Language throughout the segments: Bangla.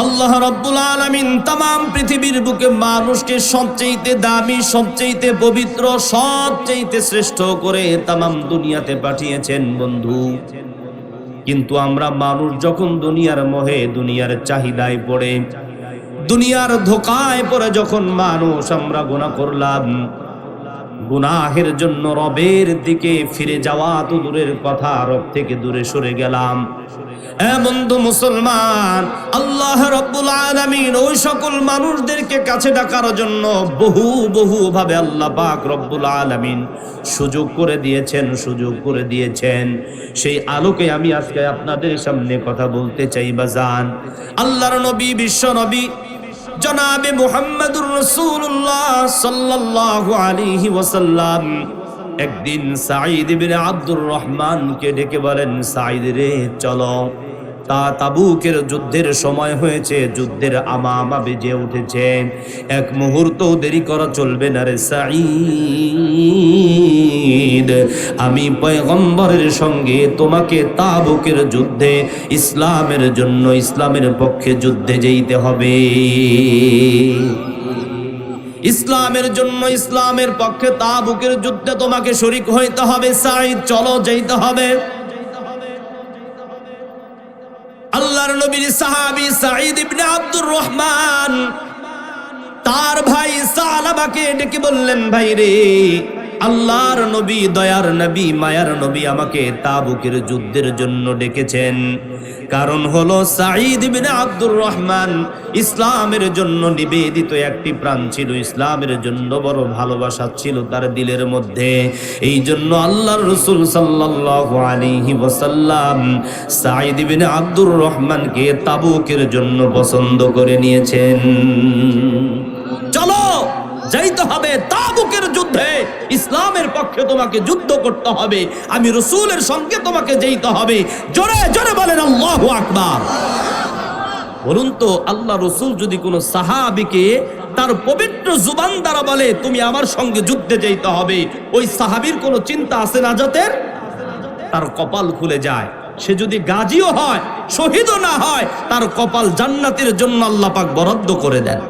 আল্লাহ রাব্বুল আলামিন तमाम পৃথিবীর বুকে মানুষকে সবচেয়ে দামি, সবচেয়ে পবিত্র, সবচেয়ে শ্রেষ্ঠ করে तमाम দুনিয়াতে পাঠিয়েছেন বন্ধু। কিন্তু আমরা মানুষ যখন দুনিয়ার মোহে, দুনিয়ার চাহিদায় পড়ে, দুনিয়ার ধোঁকায় পড়ে যখন মানুষ আমরা গুনাহ করলাম, গুনাহের জন্য রবের দিকে ফিরে যাওয়া তো দূরের কথা, রব থেকে দূরে সরে গেলাম। বন্ধু মুসলমান, আল্লাহ রাব্বুল আলামিন ওই সকল মানুষদেরকে কাছে ডাকার জন্য বহু ভাবে আল্লাহ পাক রব্বুল আলামিন সুযোগ করে দিয়েছেন। সেই আলোকে আমি আজকে আপনাদের সামনে কথা বলতে চাই বাজান। আল্লাহর নবী, বিশ্ব নবী জনাবে মুহাম্মদুর রাসূলুল্লাহ সাল্লাল্লাহু আলাইহি ওয়াসাল্লাম একদিন সাঈদ ইবনে আব্দুর রহমানকে ডেকে বলেন, সাঈদ রে চলো, তাবুকের যুদ্ধের সময় হয়েছে, যুদ্ধের আমামা বেজে উঠেছে, এক মুহূর্ত দেরি করা চলবে না রে সাঈদ। আমি পয়গম্বরের সঙ্গে তোমাকে তাবুকের যুদ্ধে ইসলামের জন্য, ইসলামের পক্ষে যুদ্ধে যেতে হবে। ইসলামের জন্য, ইসলামের পক্ষে তাবুকের যুদ্ধে তোমাকে শরীক হইতে হবে সাঈদ, চলো যেতে হবে। আল্লাহর নবীর সাহাবী সাঈদ ইবনে আব্দুর রহমান তার ভাই সালাবাকে ডেকে বললেন, ভাই রে, আল্লাহর নবী, দয়ার নবী, মায়ার নবী আমাকে তাবুকের যুদ্ধের জন্য ডেকেছেন। কারণ হলো সাঈদ ইবনে আব্দুর রহমান ইসলামের জন্য নিবেদিত একটি প্রাণ ছিল, ইসলামের জন্য বড় ভালোবাসা ছিল তার দিলের মধ্যে। এই জন্য আল্লাহর রাসূল সাল্লাল্লাহু আলাইহি ওয়াসাল্লাম সাঈদ ইবনে আব্দুর রহমানকে তাবুকের জন্য পছন্দ করে নিয়েছেন। চলো যাইতে হবে তাবুকের যুদ্ধে, ইসলামের পক্ষে তোমাকে যুদ্ধ করতে হবে, আমি রাসূলের সঙ্গে তোমাকে যেতে হবে। জোরে জোরে বলেন আল্লাহু আকবার। বলুন তো, আল্লাহ রাসূল যদি কোনো সাহাবীকে তার পবিত্র জুবান দ্বারা বলে তুমি আমার সঙ্গে যুদ্ধে যেতে হবে, ওই সাহাবীর কোনো চিন্তা আছে নাজাতের? তার কপাল খুলে যায়। সে যদি গাজীও হয়, শহীদও না হয়, তার কপাল জান্নাতের জন্য আল্লাহ পাক বরাদ্দ করে দেন।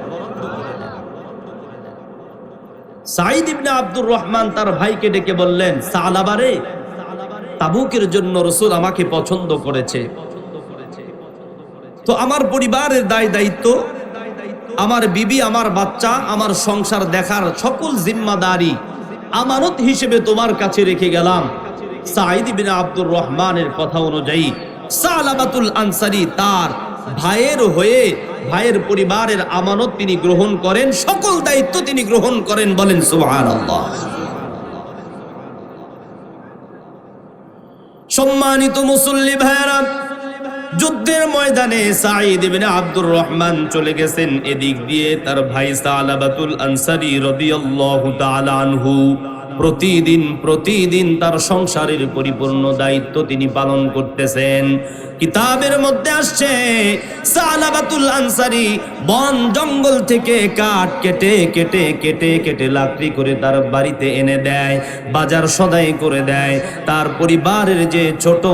সাঈদ ইবনে আব্দুর রহমান তার ভাইকে ডেকে বললেন, সালাবা রে, তাবুকের জন্য রাসূল আমাকে পছন্দ করেছে, তো আমার পরিবারের দায়িত্ব, আমার বিবি, আমার বাচ্চা, আমার সংসার দেখার সকল জিম্মাদারি আমানত হিসেবে তোমার কাছে রেখে গেলাম। সাঈদ ইবনে আব্দুর রহমানের কথা অনুযায়ী সালাবাতুল আনসারী তার ভাইয়ের হয়ে, ভাইয়ের পরিবারের আমানত তিনি গ্রহণ করেন, সকল দায়িত্ব তিনি গ্রহণ করেন। বলেন সুবহানাল্লাহ। সম্মানিত মুসল্লি ভাইরা, যুদ্ধের ময়দানে সাঈদ ইবনে আব্দুর রহমান চলে গেছেন, এদিক দিয়ে তার ভাই সালাবাতুল আনসারী রাদিয়াল্লাহু তাআলা আনহু প্রতিদিন তার সংসারের পরিপূর্ণ দায়িত্ব তিনি পালন করতেছেন। কিতাবের মধ্যে আসছে সালাবাতুল আনসারী বন জঙ্গল থেকে কাঠ কেটে লাকড়ি করে তার বাড়িতে এনে দেয়, বাজার সদাই করে দেয়। তার পরিবারের যে ছোট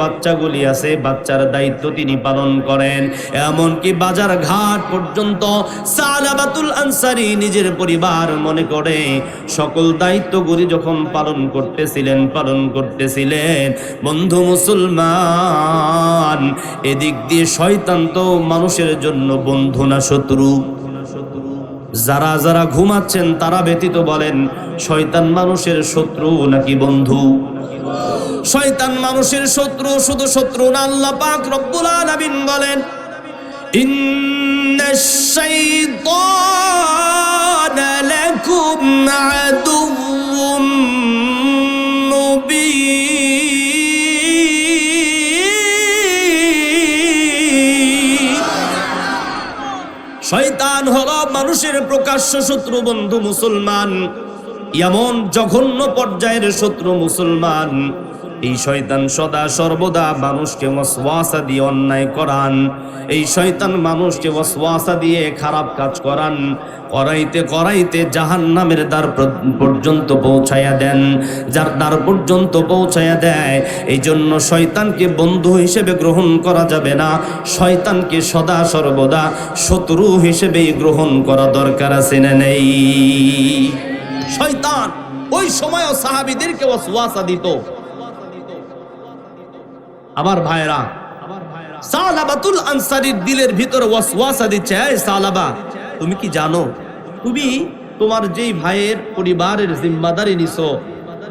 বাচ্চাগুলি আছে, বাচ্চার দায়িত্ব তিনি পালন করেন। এমনকি বাজার ঘাট পর্যন্ত সালাবাতুল আনসারী নিজের পরিবার মনে করে সকল দায়িত্বগুলি যখন পালন করতেছিলেন, বন্ধু মুসলমান, এদিক দিয়ে শয়তান তো মানুষের জন্য বন্ধু না শত্রু? যারা ঘুমাচ্ছেন তারা ব্যতীত বলেন, শয়তান মানুষের শত্রু নাকি বন্ধু? শয়তান মানুষের শত্রু, শুধু শত্রু না। আল্লাহ পাক রব্বুল আলামিন বলেন, ইন্নাশ শাইতানা লাকুম আদুউম মুবিন। শয়তান হলো মানুষের প্রকাশ্য শত্রু বন্ধু মুসলমান। এমন জঘন্য পর্যায়ের শত্রু মুসলমান, এই শয়তান সদা সর্বদা মানুষকে ওয়াসওয়াসা দিয়ে অন্যায় করান, এই শয়তান মানুষকে ওয়াসওয়াসা দিয়ে খারাপ কাজ করান, করাইতে করাইতে জাহান্নামের দ্বার পর্যন্ত পৌঁছায়া দেন, যার দ্বার পর্যন্ত পৌঁছায়া দেয়। এই জন্য শয়তানকে বন্ধু হিসেবে গ্রহণ করা যাবে না, শয়তানকে সদা সর্বদা শত্রু হিসেবেই গ্রহণ করা দরকার আছে না নেই? শয়তান ওই সময়ও সাহাবীদেরকে ওয়াসওয়াসা দিত। আমার ভাইরা, সালাবাতুল আনসারীর দিলের ভিতরে ওয়াসওয়াসা দিচ্ছে, এই সালাবা, তুমি কি জানো তুমি তোমার যেই ভাইয়ের পরিবারের জিম্মাদারি নিছো,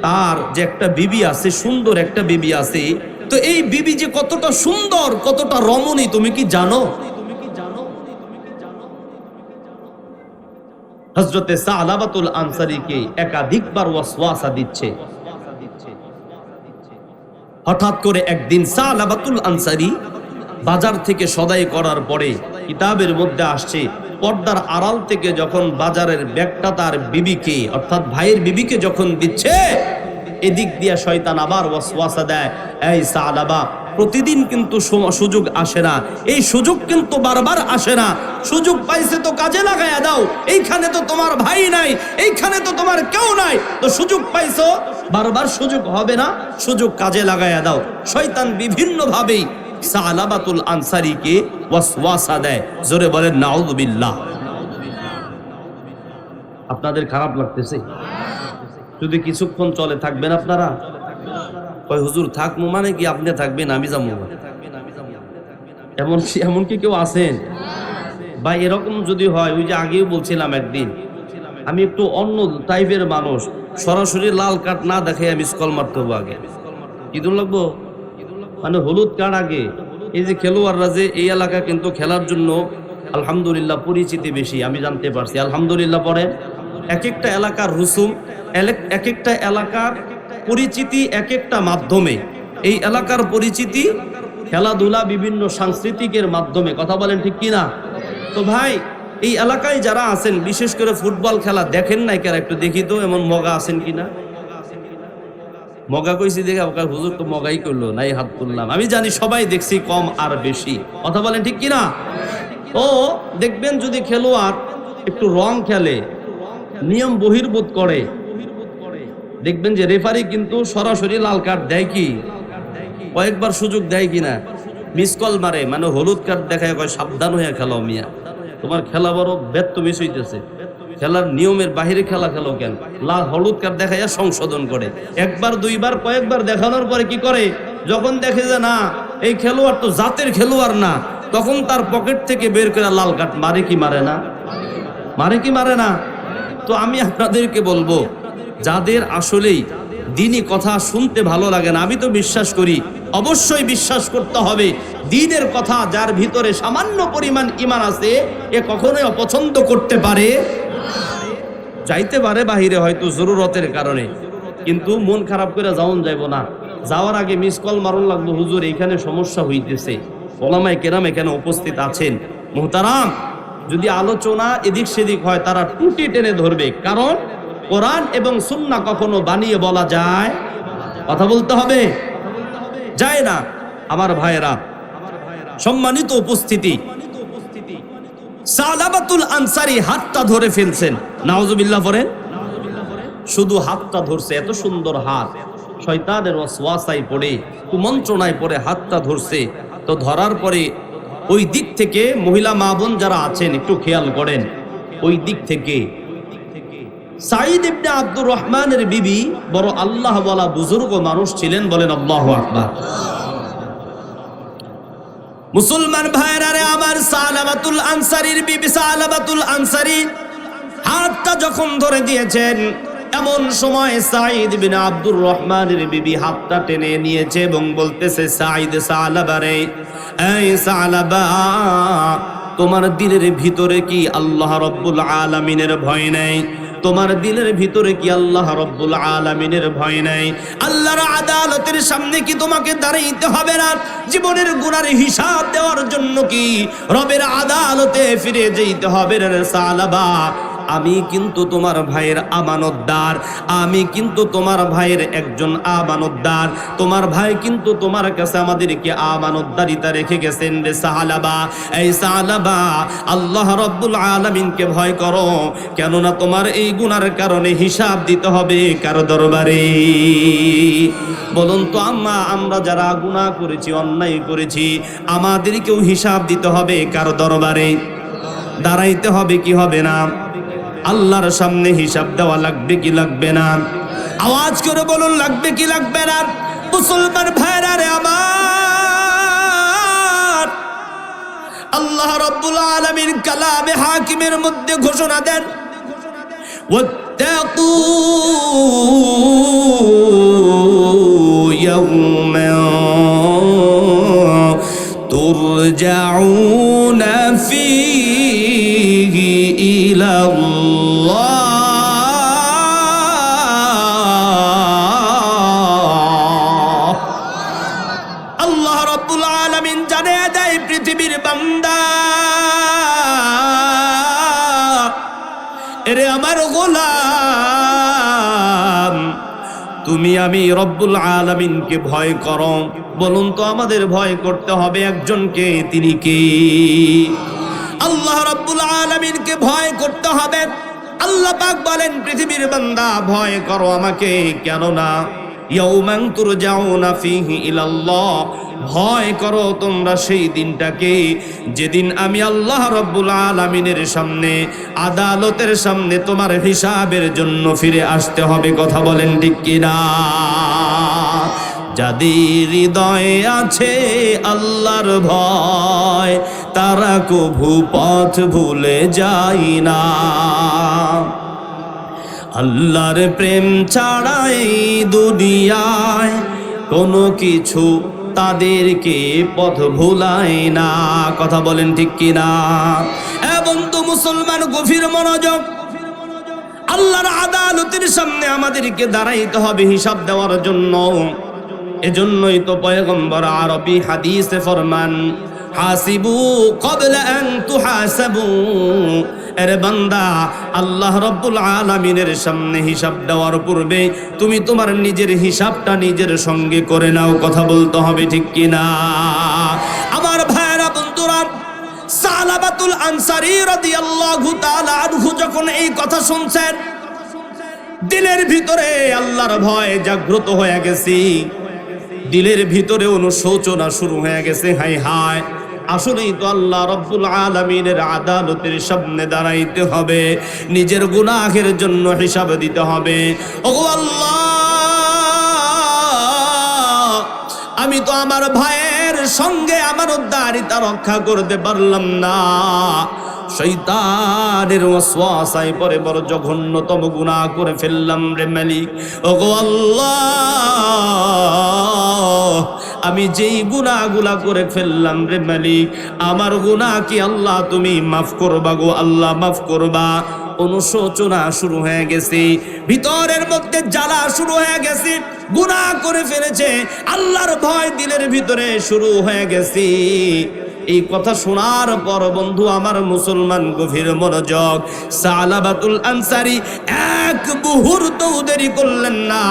তার যে একটা বিবি আছে, সুন্দর একটা বিবি আছে, তো এই বিবি যে কতটা সুন্দর, কতটা রমণী, তুমি কি জানো? হযরতে সালাবাতুল আনসারীকে একাধিকবার ওয়াসওয়াসা দিচ্ছে। হঠাৎ করে একদিন সালাবাতুল আনসারী বাজার থেকে সদাই করার পরে কিতাবের মধ্যে আসছে, পর্দার আড়াল থেকে যখন বাজারের ব্যাগটা তার বিবিকে অর্থাৎ ভাইয়ের বিবিকে যখন দিচ্ছে, এদিক দিয়ে শয়তান আবার ওয়াসওয়াসা দেয়, এই সালাবা, প্রতিদিন কিন্তু সুযোগ আসে না, এই সুযোগ কিন্তু বারবার আসে না, সুযোগ পাইছে তো কাজে লাগায়া দাও, এইখানে তো তোমার ভাই নাই, এইখানে তো তোমার কেউ নাই, তো সুযোগ পাইছো, বারবার সুযোগ হবে না, সুযোগ কাজে লাগায়া দাও। শয়তান বিভিন্ন ভাবেই সালাবাতুল আনসারীকে ওয়াসওয়াসা দেয়। জোরে বলেন নাউযুবিল্লাহ। আপনাদের খারাপ লাগতেছে? যদি কিছুক্ষণ চলে থাকবেন আপনারা? কয় হুজুর থাকবো মানে কি আপনি থাকবেন আমি যাবো? এমন কি কেউ আছেন বা এরকম যদি হয়, ওই যে আগেও বলছিলাম একদিন, আমি একটু অন্য টাইপের মানুষ, সরাসরি লাল কার্ড না দেখে আমি স্কল মারতে হবো আগে। কি দূর লাগবো? মানে হলুদ কার্ড আগে। এই যে খেলোয়াড়রা যে এই এলাকা কিন্তু খেলার জন্য আলহামদুলিল্লাহ পরিচিতি বেশি, আমি জানতে পারছি আলহামদুলিল্লাহ। পরে এক একটা এলাকার রুসুম, এক একটা এলাকার পরিচিতি এক একটা মাধ্যমে, এই এলাকার পরিচিতি খেলাধুলা বিভিন্ন সাংস্কৃতিকের মাধ্যমে। কথা বলেন ঠিক কিনা? তো ভাই, এই এলাকায় যারা আছেন, বিশেষ করে ফুটবল খেলা দেখেন নাই কারা, একটু দেখি তো এমন মগা আছেন কিনা। মগা কইছি দেখে আপনার হুজুর তো মগাই করলো, নাই হাত তুললাম। আমি জানি সবাই দেখছি কম আর বেশি। কথা বলেন ঠিক কিনা? ও দেখবেন যদি খেলোয়াড় একটু রং খেলে, নিয়ম বহির্ভূত করে, দেখবেন যে রেফারি কিন্তু সরাসরি লাল কার্ড দেয় কি কয়েকবার সুযোগ দেয় কিনা, মিস কল মারে, মানে হলুদ কার্ড দেখায়, কয় সাবধান হয়ে খেলাও মিয়া, তোমার খেলা বড় ব্যর্থ মিস হইতেছে, খেলার নিয়মের বাহিরে খেলা খেলো কেন, লাল হলুদ কার্ড দেখাইয়া সংশোধন করে। একবার দুইবার কয়েকবার দেখানোর পরে কি করে, যখন দেখে যে না এই খেলোয়াড় তো জাতের খেলোয়াড় না, তখন তার পকেট থেকে বের করে লাল কার্ড মারে কি মারে না? মারে কি মারে না? তো আমি আপনাদেরকে বলবো, যাদের আসলেই দ্বীনি কথা শুনতে ভালো লাগে না, আমি তো বিশ্বাস করি, অবশ্যই বিশ্বাস করতে হবে দ্বীনের কথা, যার ভিতরে সামান্য পরিমাণ ঈমান আছে, এ কখনোই অপছন্দ করতে পারে, যাইতে পারে বাহিরে হয়তো জরুরতের কারণে, কিন্তু মন খারাপ করে যাওন যাইব না। যাওয়ার আগে মিস কল মারুন লাগবে, হুজুর এইখানে সমস্যা হইতেছে, ওলামায়ে কেরাম এখানে উপস্থিত আছেন, মুহতারাম, যদি আলোচনা এদিক সেদিক হয় তারা টুটি টেনে ধরবে, কারণ কোরআন এবং সুন্নাহ কখনো বানিয়ে বলা যায়, কথা বলতে হবে, যায় না। আমার ভাইয়েরা, সম্মানিত উপস্থিতি, সালাবাতুল আনসারী হাতটা ধরে ফেলছেন, নাউজুবিল্লাহ পড়েন। শুধু হাতটা ধরছে, এত সুন্দর হাত, শয়তানের ওয়াসওয়াসায় পড়ে, কুমন্ত্রণায় পড়ে হাতটা ধরছে। তো ধরার পরে ওই দিক থেকে মহিলা মা বোন যারা আছেন একটু খেয়াল করেন, ওই দিক থেকে সাঈদ ইবনে আব্দুর রহমানের বিবি বড় আল্লাহ ওয়ালা বুজুর্গ মানুষ ছিলেন, বলেন আল্লাহু আকবার। মুসলমান ভাইরা রে আমার, সালাবাতুল আনসারীর বিবি সালাবাতুল আনসারী হাতটা যখন ধরে দিয়েছেন, এমন সময় সাঈদ ইবনে আব্দুর রহমানের বিবি হাতটা টেনে নিয়েছে এবং বলতেছে, সাঈদ, সালাবা রে, এই সালাবা, তোমার দিলের ভিতরে কি আল্লাহ রাব্বুল আলামিনের ভয় নাই? তোমার দিলের ভিতরে কি আল্লাহ রাব্বুল আলামিনের ভয় নাই? আল্লাহর আদালতের সামনে কি তোমাকে দাঁড়াইতে হবে না? জীবনের গুনার হিসাব দেওয়ার জন্য কি রবের আদালতে ফিরে যেতে হবে না? সালাবা, আমি কিন্তু তোমার ভাইয়ের আমানতদার, আমি কিন্তু তোমার ভাইয়ের একজন আমানতদার, তোমার ভাই কিন্তু তোমার কাছে আমাদেরকে আমানতদারিতা রেখে গেছেন রে সাহালাবা। এই সাহালাবা, আল্লাহ রাব্বুল আলামিনকে ভয় করো, কেননা তোমার এই গুনার কারণে হিসাব দিতে হবে কার দরবারে। বলুন তো আম্মা, আমরা যারা গুনাহ করেছি, অন্যায় করেছি, আমাদেরকেও হিসাব দিতে হবে কার দরবারে? দাঁড়াইতে হবে কি হবে না? আল্লাহর সামনে হিসাব দেওয়া লাগবে কি লাগবে না? আওয়াজ করে বলুন, লাগবে কি লাগবে না? মুসলমান ভাইরা রে আমার, আল্লাহ রাব্বুল আলামিন কালামে হাকিমের মধ্যে ঘোষণা দেন, ওয়াত্তাকু ইয়াওমান তুরজাউনা ফীহি ইলাল্লাহ। আল্লাহ রাব্বুল আলামিন জানিয়ে দেয় পৃথিবীর বান্দা, এরে আমার গোলাম, তুমি আমি রব্বুল আলামিনকে ভয় করো। বলুন তো আমাদের ভয় করতে হবে একজনকে, তিনি কে? আল্লাহ রাব্বুল আলামিনকে ভয় করতে হবে। আল্লাহ পাক বলেন, পৃথিবীর বান্দা ভয় করো আমাকে, কেননা ইয়াউমান তুরজাউনা ফীহি ইলাল্লাহ, ভয় করো তোমরা সেই দিনটাকে যেদিন আমি আল্লাহ রাব্বুল আলামিনের সামনে, আদালতের সামনে তোমার হিসাবের জন্য ফিরে আসতে হবে। কথা বলেন ঠিক কিনা? যাদের হৃদয়ে আছে আল্লাহর ভয়, তারা কভু পথ ভুলে যায় না। আল্লাহর প্রেম ছাড়া এই দুনিয়ায় কোনো কিছু তাদেরকে পথ ভুলায় না। কথা বলেন ঠিক কিনা? বন্ধু মুসলমান, গভীর মনোযোগ। আল্লাহর আদালতের সামনে আমাদেরকে দাঁড়াইতে হবে হিসাব দেওয়ার জন্য। এজন্যই তো পয়গম্বর আরবি হাদিসে ফরমান, হাসিবু ক্বাবলা আন তুহাসাবু। এর বান্দা, আল্লাহ রাব্বুল আলামিনের সামনে হিসাব দেওয়ার পূর্বে তুমি তোমার নিজের হিসাবটা নিজের সঙ্গে করে নাও। কথা বলতে হবে ঠিক কিনা? আমার ভাইরা বন্ধুরা, সালাবাতুল আনসারী রাদিয়াল্লাহু তাআলা আনহু যখন এই কথা শুনছেন, দিলের ভিতরে আল্লাহর ভয় জাগ্রত হয়ে গেছে, দিলের ভিতরে অনুশোচনা শুরু হয়ে গেছে। হায় হায়, আসলেই তো আল্লাহ রাব্বুল আলামিনের আদালতের সামনে দাঁড়াইতে হবে, নিজের গুনাহের জন্য হিসাব দিতে হবে। ওগো আল্লাহ, আমি তো আমার ভাইয়ের সঙ্গে আমানতদারিতা রক্ষা করতে পারলাম না, শয়তানের ওয়াসওয়াসায় পড়ে বড় জঘন্যতম গুনাহ করে ফেললাম রে মালিক। ওগো আল্লাহ, আমি যেই গুনাহগুলা করে ফেললাম রে মালিক, আমার গুনাহ কি আল্লাহ তুমি মাফ করবা গো আল্লাহ, মাফ করবা। অনুশোচনা শুরু হয়ে গেছে, ভিতরের মধ্যে জ্বালা শুরু হয়ে গেছে, গুনাহ করে ফেলেছে, আল্লাহর ভয় দিলের ভিতরে শুরু হয়ে গেছে। এই কথা শোনার পর বন্ধু আমার মুসলমান, গভীর মনোযোগ, সালাবাতুল আনসারী এক মুহূর্ত দেরি করলেন না।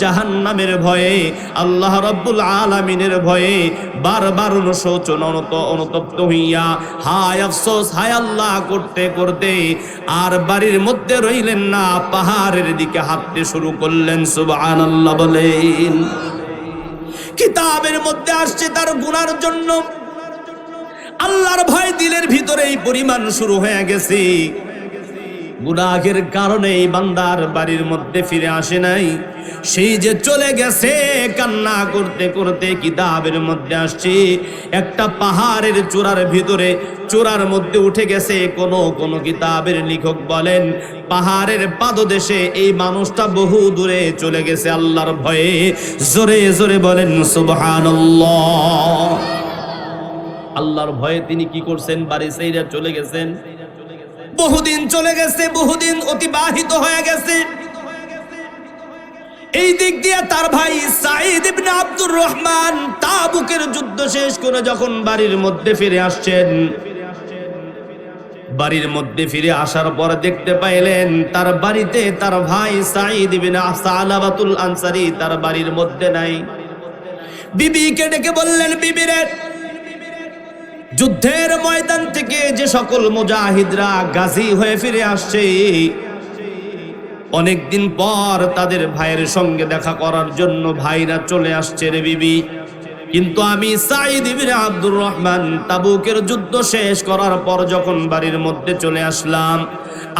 জাহান্নামের ভয়ে, আল্লাহ রাব্বুল আলামিনের ভয়ে বারবার অনুশোচনা অনুতপ্ত হইয়া হায় আফসোস, হায় আল্লাহ করতে করতে আর বাড়ির মধ্যে রইলেন না, পাহাড়ের দিকে হাঁটতে শুরু করলেন। সুবহানাল্লাহ বলেন। কিতাবের মধ্যে আসছে তার গুনার জন্য আল্লাহর ভয় দিলের ভিতরে এই পরিমাণ শুরু হয়ে গেছে, গুনাহের কারণে এই বান্দার বাড়ির মধ্যে ফিরে আসে নাই। সেই যে চলে গেছে কান্না করতে করতে, কিতাবের মধ্যে আসছে একটা পাহাড়ের চূড়ার ভিতরে, চূড়ার মধ্যে উঠে গেছে। কোন কিতাবের লেখক বলেন পাহাড়ের পাদদেশে এই মানুষটা বহু দূরে চলে গেছে আল্লাহর ভয়ে। জোরে জোরে বলেন সুবহানাল্লাহ। আল্লাহর ভয়ে তিনি কি করছেন? বাড়ি ছেড়ে চলে গেছেন। বহুদিন চলে গেছে, বহুদিন অতিবাহিত হয়ে গেছে। এই দিক দিয়ে তার ভাই সাঈদ ইবনে আব্দুর রহমান তাবুকের যুদ্ধ শেষ করে যখন বাড়ির মধ্যে ফিরে আসছেন, বাড়ির মধ্যে ফিরে আসার পর দেখতে পাইলেন তার বাড়িতে তার ভাই সাঈদ ইবনে সালাবাতুল আনসারী তার বাড়ির মধ্যে নাই। বিবিকে ডেকে বললেন, বিবি রে, যুদ্ধের ময়দান থেকে যে সকল মুজাহিদরা গাজী হয়ে ফিরে আসছে, অনেকদিন পর তাদের ভাইয়ের সঙ্গে দেখা করার জন্য ভাইরা চলে আসছে রে বিবি। কিন্তু আমি সাঈদ ইবনে আব্দুর রহমান তাবুকের যুদ্ধ শেষ করার পর যখন বাড়ির মধ্যে চলে আসলাম,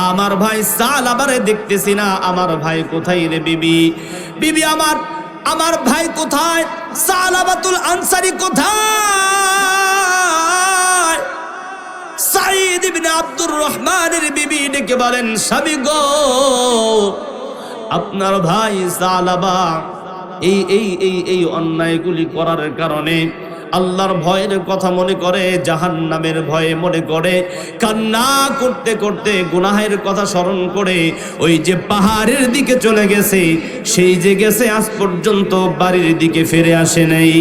আমার ভাই সালাবারে দেখতেছি না। আমার ভাই কোথায় রে বিবি? বিবি, আমার ভাই কোথায়? সালাবাতুল আনসারী কোথায়? সাঈদ ইবনে আব্দুর রহমানের বিবি ডেকে বলেন, স্বামী গো, আপনার ভাই সালাবা এই অন্যায়গুলি করার কারণে আল্লাহর ভয়ের কথা মনে করে, জাহান্নামের ভয়ে মনে করে, কান্না করতে করতে গুনাহের কথা স্মরণ করে ওই যে পাহাড়ের দিকে চলে গেছে, সেই যে গেছে আজ পর্যন্ত বাড়ির দিকে ফিরে আসে নাই।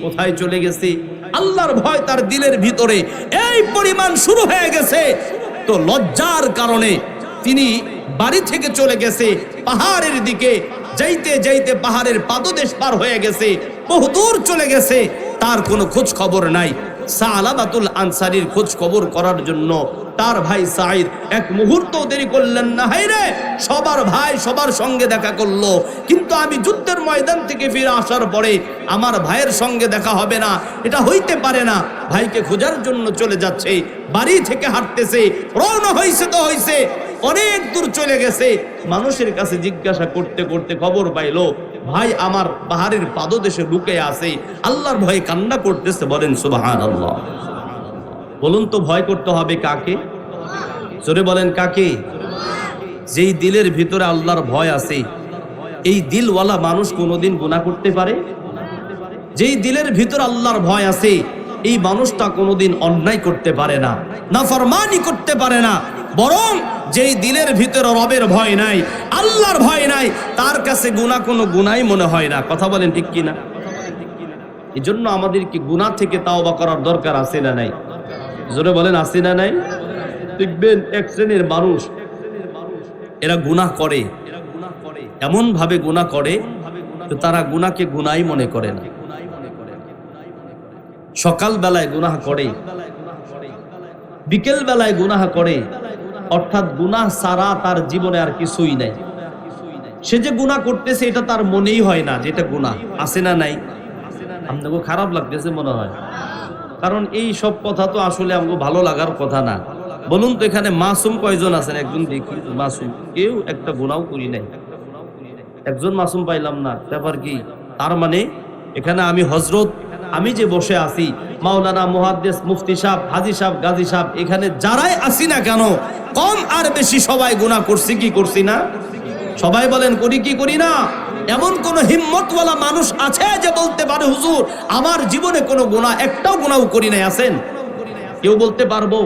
কোথায় চলে গেছে? আল্লাহর ভয় তার দিলের ভিতরে এই পরিমাণ শুরু হয়ে গেছে, তো লজ্জার কারণে তিনি বাড়ি থেকে চলে গেছে পাহাড়ের দিকে। যাইতে যাইতে পাহাড়ের পাদদেশ পার হয়ে গেছে, বহুদূর চলে গেছে, তার কোনো খোঁজ খবর নাই। সালাবাতুল আনসারীর খোঁজ খবর করার জন্য তার ভাই সাঈদ এক মুহূর্ত দেরি করলেন না। হায়রে, সবার ভাই সবার সঙ্গে দেখা করলো, কিন্তু আমি যুদ্ধের ময়দান থেকে ফিরে আসার পরে আমার ভাইয়ের সঙ্গে দেখা হবে না, এটা হইতে পারে না। ভাইকে খোঁজার জন্য চলে যাচ্ছে, বাড়ি থেকে হাঁটতেছে, রওনা হইছে তো হইছে, অনেক দূর চলে গেছে। মানুষের কাছে জিজ্ঞাসা করতে করতে খবর পাইলো ভাই আমার পাহাড়ের পাদদেশে লুকে আছে, আল্লাহর ভয়ে কান্না করতেছে। বলেন সুবহানাল্লাহ। বলুন তো ভয় করতে হবে কাকে? জোরে বলেন কাকে? যেই দিলের ভিতরে আল্লাহর ভয় আছে, এই দিলওয়ালা মানুষ কোনোদিন গুনাহ করতে পারে? যেই দিলের ভিতরে আল্লাহর ভয় আছে, এই মানুষটা কোনোদিন অন্যায় করতে পারে না, নাফরমানি করতে পারে না। বরং যেই দিলের ভিতরে রবের ভয় নাই, আল্লাহর ভয় নাই, তার কাছে গুনাহ কোনো গুনাহই মনে হয় না। কথা বলেন ঠিক কিনা? এই জন্য আমাদেরকে গুনাহ থেকে তাওবা করার দরকার আছে না নাই? জোরে বলেন আছে না নাই? দেখবেন এক শ্রেণীর মানুষ, এরা গুনাহ করে, এমন ভাবে গুনাহ করে তো তারা গুনাহকে গুনাহই মনে করে না। সকাল বেলায় গুনাহ করে, বিকেল বেলায় গুনাহ করে, অর্থাৎ গুনাহ ছাড়া তার জীবনে আর কিছুই নাই। সে যে গুনাহ করতেছে এটা তার মনেই হয় না যেটা গুনাহ। আছে না নাই? আপনাকে খারাপ লাগতেছে মনে হয়, কারণ এই সব কথা তো আসলে আমাকে ভালো লাগার কথা না। বলুন তো এখানে মাসুম কয়জন আছেন? একজন দেখি মাসুম, কেউ একটা গুনাহ করি নাই, একজন মাসুম পাইলাম না। ব্যাপার কি? তার মানে এখানে আমি হযরত, আমি যে বসে আছি, মাওলানা, মুহাদ্দিস, মুফতি সাহেব, হাজী সাহেব, গাজী সাহেব, এখানে যারাই আসি না কেন, কম আর বেশি সবাই গুনাহ করছি কি করছি না? সবাই বলেন করি কি করি না? এমন কোন হিম্মতওয়ালা মানুষ আছে যে বলতে পারে হুজুর আমার জীবনে কোনো গুনাহ, একটাও গুনাহ করি নাই? আছেন? কেউ বলতে পারবো?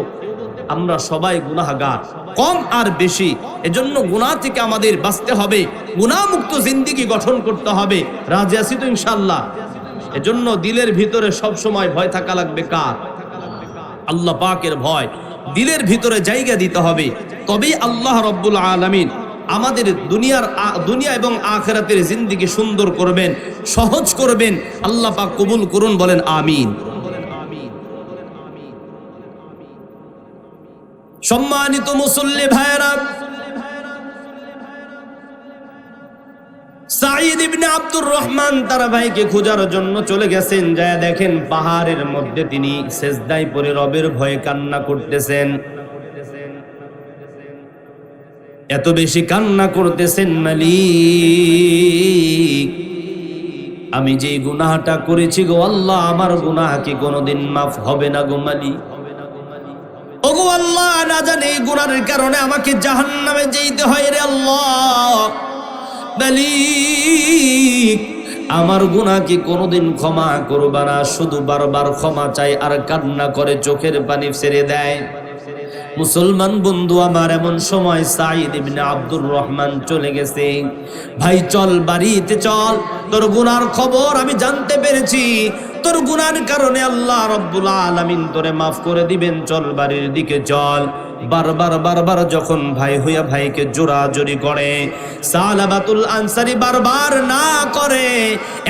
আমরা সবাই গুনাহগার, কম আর বেশি। এজন্য গুনাহ থেকে আমাদের বাঁচতে হবে, গুনাহমুক্ত জিন্দেগি গঠন করতে হবে। রাজি আছি তো ইনশাআল্লাহ? এজন্য দিলের ভিতরে সব সময় ভয় থাকা লাগবে কার? আল্লাহ পাকের ভয় দিলের ভিতরে জায়গা দিতে হবে, তবেই আল্লাহ রাব্বুল আলামিন আমাদের দুনিয়া এবং আখিরাতের জিন্দেগি সুন্দর করবেন, সহজ করবেন। আল্লাহ পাক কবুল করুন, বলেন আমিন। সম্মানিত মুসল্লি ভাইরা, সাঈদ ইবনে আব্দুর রহমান তার ভাইকে খোঁজার জন্য চলে গেছেন। যায় দেখেন পাহাড়ের মধ্যে তিনি সেজদায় পড়ে রবের ভয়ে কান্না করতেছেন। এত বেশি কান্না করতেছেন, মালিক আমি যে গুনাহটা করেছি গো আল্লাহ, আমার গুনাহ কি কোনোদিন মাফ হবে না গো মালিক? ওগো আল্লাহ, না জানি এই গুনাহের কারণে আমাকে জাহান্নামে যেতে হয় রে আল্লাহ। মালিক আমার গুনাহ কি কোনোদিন ক্ষমা করবা না? শুধু বারবার ক্ষমা চাই আর কান্না করে চোখের পানি ছেড়ে দেয়। মুসলমান বন্ধু আমার, এমন সময় সাঈদ ইবনে আব্দুর রহমান চলে গেছে। ভাই চল বাড়িতে চল, তোর গুনার খবর আমি জানতে পেরেছি। তোর গুনার কারণে আল্লাহ রাব্বুল আলামিন তোরে মাফ করে দিবেন, চল বাড়ির দিকে চল। বারবার যখন ভাই হইয়া ভাইকে জোরাজুরি করে, সালাবাতুল আনসারী বারবার না করে।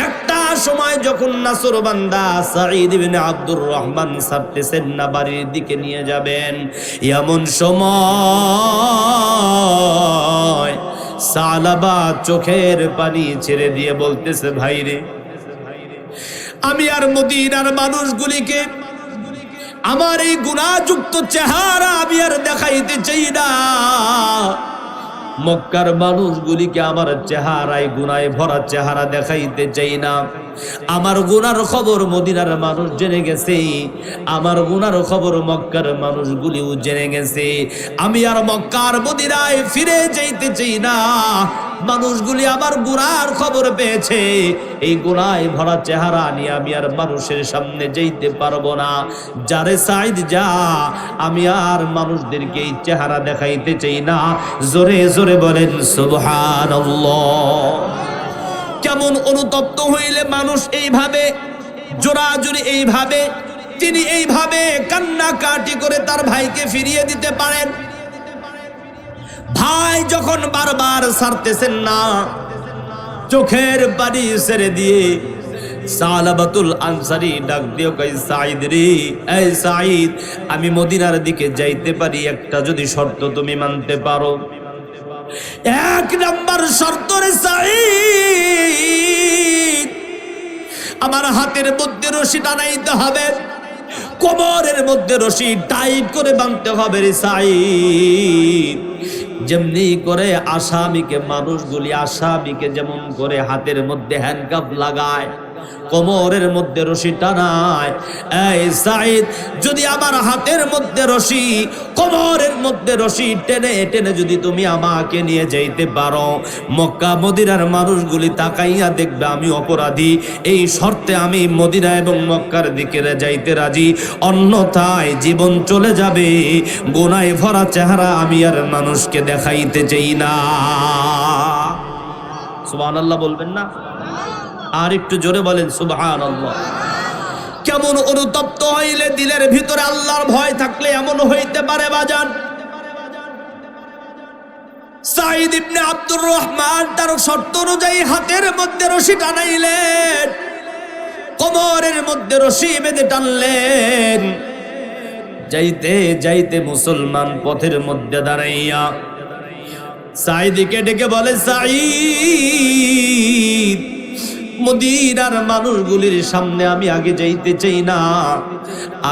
একটা সময় যখন নাসরবান্দা সাঈদ ইবনে আব্দুর রহমান ছাড়তেছেন না, বাড়ির দিকে নিয়ে যাবেন, এমন সময় সালাবা চোখের পানি ছেড়ে দিয়ে বলতেছে, ভাইরে, আমি আর মদিনার মানুষগুলিকে আমার এই গুনাহযুক্ত চেহারা আমি আর দেখাইতে চাই না। মক্কার মানুষগুলিকে আমার চেহারায় গুনায় ভরা চেহারা দেখাইতে চাই না। আমার গুনার খবর মদিনার মানুষ জেনে গেছে, আমার গুনার খবর মক্কার মানুষগুলিও জেনে গেছে। আমি আর মক্কার মদিনায় ফিরে যাইতে চাই না। মানুষগুলি আমার গুনার খবর পেয়েছে, এই গুনায় ভরা চেহারা নিয়ে আমি আর মানুষের সামনে যাইতে পারবো না। যারে সাইদ যা, আমি আর মানুষদেরকে এই চেহারা দেখাইতে চাই না। জোরে জোরে বলেন সুবহানাল্লাহ। কেমন অনুতপ্ত হইলে মানুষ এইভাবে জোরাজুরি, এইভাবে তিনি এইভাবে কান্নাকাটি করে তার ভাইকে ফিরিয়ে দিতে পারেন। ভাই যখন বারবার ছাড়তেছেন না, চোখের পানি ছেড়ে দিয়ে সালাবাতুল আনসারী ডাক দিও, কই সাঈদ রে, এই সাঈদ, আমি মদিনার দিকে যাইতে পারি, একটা যদি শর্ত তুমি মানতে পারো। এক নাম্বার শর্ত রে সাঈদ, আমার হাতের মধ্যে রশি টানাইতে হবে, কোমরের মধ্যে রশি টাইট করে বাঁধতে হবে রে সাঈদ। যেমনি করে আসামিকে, মানুষগুলি আসামিকে যেমন করে হাতের মধ্যে হ্যান্ডকাফ লাগায়, কোমরের মধ্যে রশি টানায়, এই সাঈদ, যদি আমার হাতের মধ্যে রশি, কোমরের মধ্যে রশি টেনে টেনে যদি তুমি আমাকে নিয়ে যাইতে পারো, মক্কা মদিনার মানুষগুলি তাকাইয়া দেখবে আমি অপরাধী, এই শর্তে আমি মদিনা এবং মক্কার দিকে যাইতে রাজি, অন্যথায় জীবন চলে যাবে, গুনায় ভরা চেহারা আমি আর মানুষকে দেখাইতে চাই না। সুবহানাল্লাহ বলবেন না? আর একটু জোরে বলেন সুবহানাল্লাহ। কেমন অনুতপ্ত হইলে, দিলের ভিতরে আল্লাহর ভয় থাকলে এমন হইতে পারে বাজান। সাঈদ ইবনে আব্দুর রহমান তার শর্ত অনুযায়ী হাতের মধ্যে রশি টানাইলেন, কোমরের মধ্যে রশি বেঁধে টানলেন। যাইতে যাইতে মুসলমান পথের মধ্যে দাঁড়াইয়া সাঈদকে ডেকে বলে, সাঈদ, মদিনার মানুষগুলির সামনে আমি আগে যাইতে চাই না,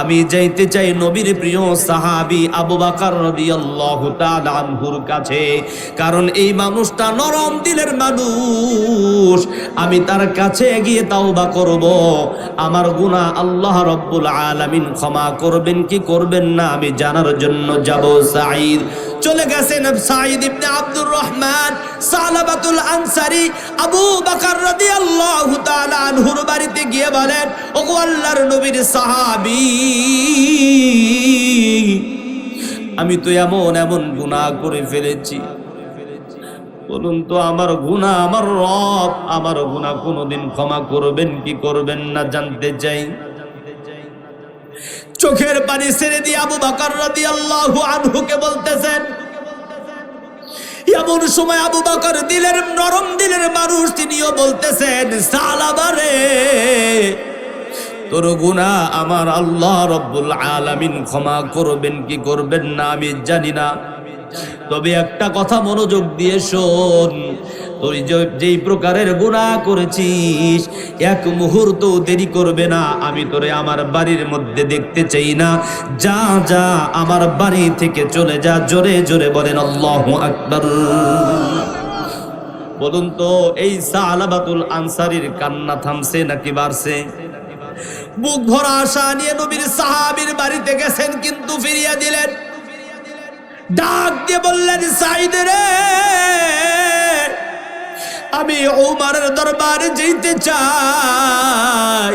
আমি যাইতে চাই নবীর প্রিয় সাহাবী আবু বকর রাদিয়াল্লাহু তাআলা আনহুর কাছে, কারণ এই মানুষটা নরম দিলের মানুষ। আমি তার কাছে গিয়ে তাওবা করব, আমার গুনাহ আল্লাহ রাব্বুল আলামিন ক্ষমা করবেন কি করবেন না আমি জানার জন্য যাব। সাঈদ চলে গেছেন। সাঈদ ইবনে আব্দুর রহমান সালাবাতুল আনসারী আবু বকর রাদিয়াল্লাহু তাআলা আনহুর বাড়িতে গিয়ে বলেন, ওগো আল্লাহর নবীর সাহাবী, আমি তো এমন এমন গুনাহ করে ফেলেছি, বলুন তো আমার গুনাহ আমার রব আমার গুনাহ কোনোদিন ক্ষমা করবেন কি করবেন না জানতে চাই। চোখের পানি ছেড়ে দিয়ে আবু বকর রাদিয়াল্লাহু আনহুকে বলতেছেন। এমন সময় আবু বকর দিলের নরম দিলের মানুষ, তিনিও বলতেছেন, সালাবা রে, তোর গুনাহ আমার আল্লাহ রাব্বুল আলামিন ক্ষমা করবেন কি করবেন না আমি জানি না, তবে একটা কথা মনোযোগ দিয়ে শোন, তুই যেই প্রকারের গুনাহ করেছিস এক মুহূর্ত দেরি করবে না, আমি তোরে আমার বাড়ির মধ্যে দেখতে চাই না, যা যা আমার বাড়ি থেকে চলে যা। জোরে জোরে বলেন আল্লাহু আকবার। বলুন তো এই সালাবাতুল আনসারীর কান্না থামছে নাকি বাড়ছে? বুক ভরা আশা নিয়ে নবীর সাহাবীর বাড়িতে গেছেন, কিন্তু ফিরিয়ে দিলেন। ডাক দিয়ে বললেন, সাঈদ রে, আমি ওমরের দরবারে যেতে চাই।